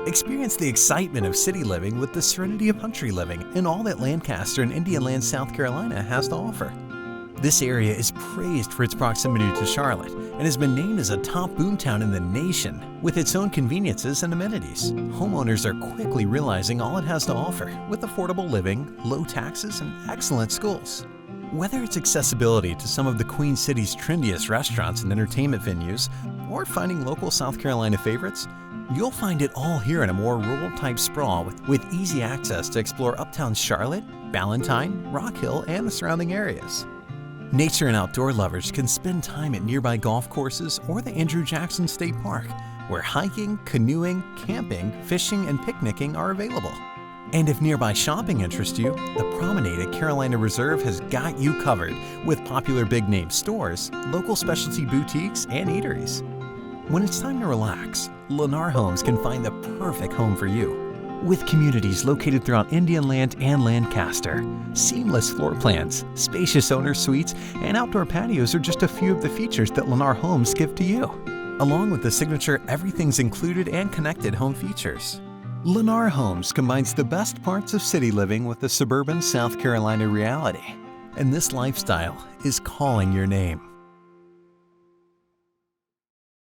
Experience the excitement of city living with the serenity of country living and all that Lancaster and Indian Land, South Carolina has to offer. This area is praised for its proximity to Charlotte and has been named as a top boomtown in the nation with its own conveniences and amenities. Homeowners are quickly realizing all it has to offer with affordable living, low taxes, and excellent schools. Whether it's accessibility to some of the Queen City's trendiest restaurants and entertainment venues, or finding local South Carolina favorites, you'll find it all here in a more rural-type sprawl with easy access to explore uptown Charlotte, Ballantyne, Rock Hill, and the surrounding areas. Nature and outdoor lovers can spend time at nearby golf courses or the Andrew Jackson State Park, where hiking, canoeing, camping, fishing, and picnicking are available. And if nearby shopping interests you, the promenade at Carolina Reserve has got you covered with popular big-name stores, local specialty boutiques, and eateries. When it's time to relax, Lennar Homes can find the perfect home for you. With communities located throughout Indian Land and Lancaster, seamless floor plans, spacious owner suites, and outdoor patios are just a few of the features that Lennar Homes give to you, along with the signature everything's included and connected home features. Lennar Homes combines the best parts of city living with the suburban South Carolina reality, and this lifestyle is calling your name.